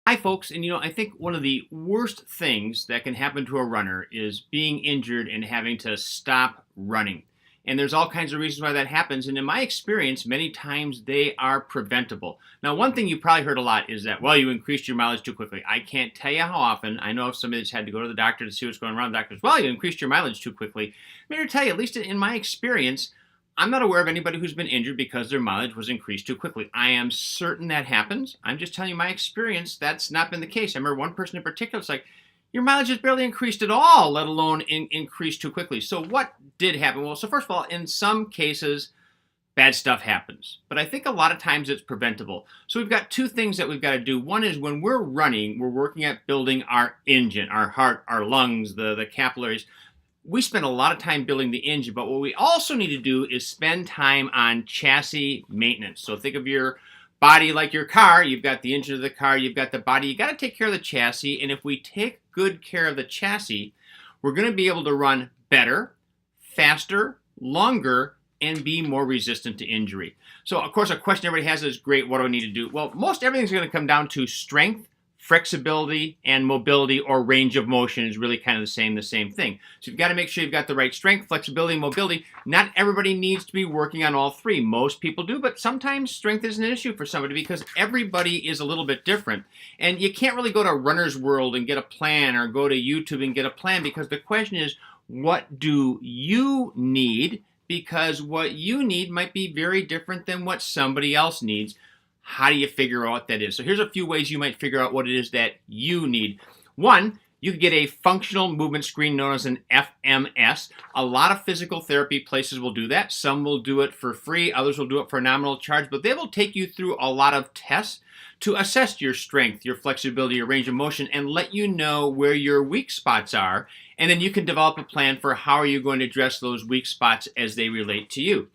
Hi, folks. And I think one of the worst things that can happen to a runner is being injured and having to stop running. And there's all kinds of reasons why that happens. And in my experience, many times they are preventable. Now, one thing you probably heard a lot is that, well, you increased your mileage too quickly. I can't tell you how often. I know if somebody that's had to go to the doctor to see what's going on, the doctor's, well, you increased your mileage too quickly. I'm here to tell you, at least in my experience, I'm not aware of anybody who's been injured because their mileage was increased too quickly. I am certain that happens. I'm just telling you my experience. That's not been the case. I remember one person in particular, it's like, your mileage has barely increased at all, let alone increased too quickly. So what did happen? Well, so first of all, in some cases, bad stuff happens. But I think a lot of times it's preventable. So we've got two things that we've got to do. One is when we're running, we're working at building our engine, our heart, our lungs, the capillaries. We spend a lot of time building the engine, but what we also need to do is spend time on chassis maintenance. So think of your body like your car. You've got the engine of the car, you've got the body. You got to take care of the chassis, and if we take good care of the chassis, we're going to be able to run better, faster, longer, and be more resistant to injury. So, of course, a question everybody has is, great, what do I need to do? Well, most everything's going to come down to strength, flexibility, and mobility, or range of motion is really kind of the same thing. So you've got to make sure you've got the right strength, flexibility, and mobility. Not everybody needs to be working on all three. Most people do, but sometimes strength is an issue for somebody because everybody is a little bit different. And you can't really go to Runner's World and get a plan, or go to YouTube and get a plan, because the question is, what do you need? Because what you need might be very different than what somebody else needs. How do you figure out what that is? So here's a few ways you might figure out what it is that you need. One, you could get a functional movement screen known as an FMS. A lot of physical therapy places will do that. Some will do it for free. Others will do it for a nominal charge. But they will take you through a lot of tests to assess your strength, your flexibility, your range of motion, and let you know where your weak spots are. And then you can develop a plan for how are you going to address those weak spots as they relate to you.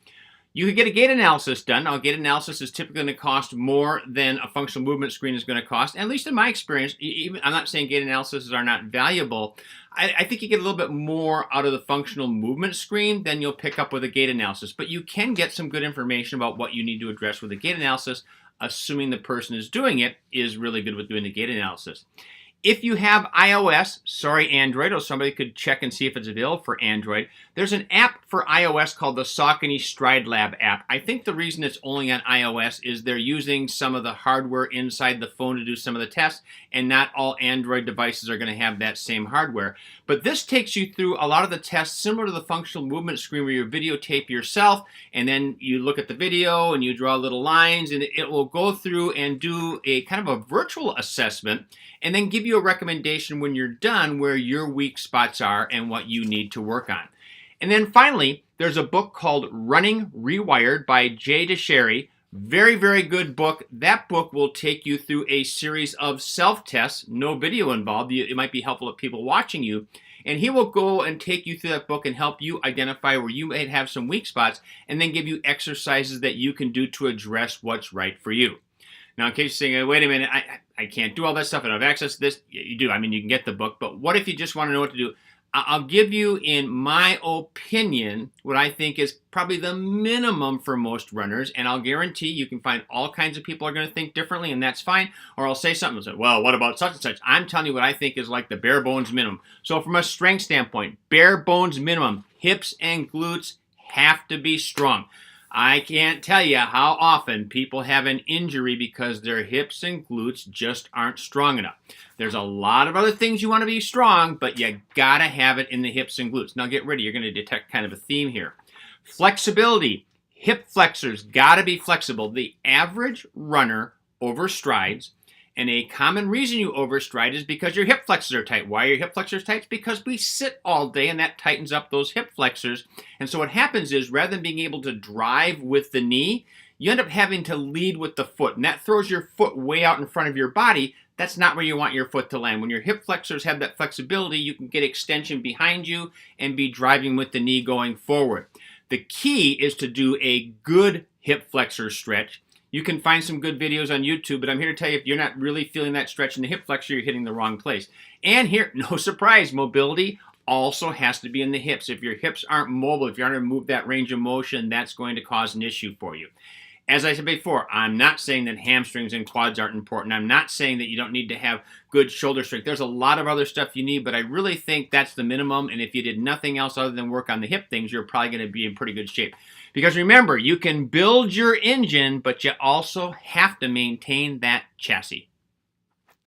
You could get a gait analysis done. Now, a gait analysis is typically going to cost more than a functional movement screen is going to cost. And at least in my experience, I'm not saying gait analyses are not valuable. I think you get a little bit more out of the functional movement screen than you'll pick up with a gait analysis. But you can get some good information about what you need to address with a gait analysis, assuming the person is doing it is really good with doing the gait analysis. If you have iOS, sorry Android, or somebody could check and see if it's available for Android, there's an app for iOS called the Saucony Stride Lab app. I think the reason it's only on iOS is they're using some of the hardware inside the phone to do some of the tests, and not all Android devices are going to have that same hardware. But this takes you through a lot of the tests similar to the functional movement screen, where you videotape yourself, and then you look at the video and you draw little lines, and it will go through and do a kind of a virtual assessment, and then give you a recommendation when you're done where your weak spots are and what you need to work on. And then finally, there's a book called Running Rewired by Jay Deshary. Very, very good book. That book will take you through a series of self-tests, no video involved. It might be helpful to people watching you. And he will go and take you through that book and help you identify where you might have some weak spots, and then give you exercises that you can do to address what's right for you. Now, in case you're saying, wait a minute, I can't do all that stuff, I don't have access to this. You do. I mean, you can get the book, but what if you just want to know what to do? I'll give you, in my opinion, what I think is probably the minimum for most runners, and I'll guarantee you can find all kinds of people are going to think differently, and that's fine. Or I'll say something and say, well, what about such and such? I'm telling you what I think is like the bare bones minimum. So from a strength standpoint, bare bones minimum, hips and glutes have to be strong. I can't tell you how often people have an injury because their hips and glutes just aren't strong enough. There's a lot of other things you want to be strong, but you gotta have it in the hips and glutes. Now get ready, you're going to detect kind of a theme here. Flexibility. Hip flexors gotta be flexible. The average runner overstrides, and a common reason you overstride is because your hip flexors are tight. Why are your hip flexors tight? It's because we sit all day, and that tightens up those hip flexors. And so what happens is, rather than being able to drive with the knee, you end up having to lead with the foot. And that throws your foot way out in front of your body. That's not where you want your foot to land. When your hip flexors have that flexibility, you can get extension behind you and be driving with the knee going forward. The key is to do a good hip flexor stretch. You can find some good videos on YouTube, but I'm here to tell you, if you're not really feeling that stretch in the hip flexor, you're hitting the wrong place. And here, no surprise, mobility also has to be in the hips. If your hips aren't mobile, if you aren't able to move that range of motion, that's going to cause an issue for you. As I said before, I'm not saying that hamstrings and quads aren't important. I'm not saying that you don't need to have good shoulder strength. There's a lot of other stuff you need, but I really think that's the minimum. And if you did nothing else other than work on the hip things, you're probably going to be in pretty good shape. Because remember, you can build your engine, but you also have to maintain that chassis.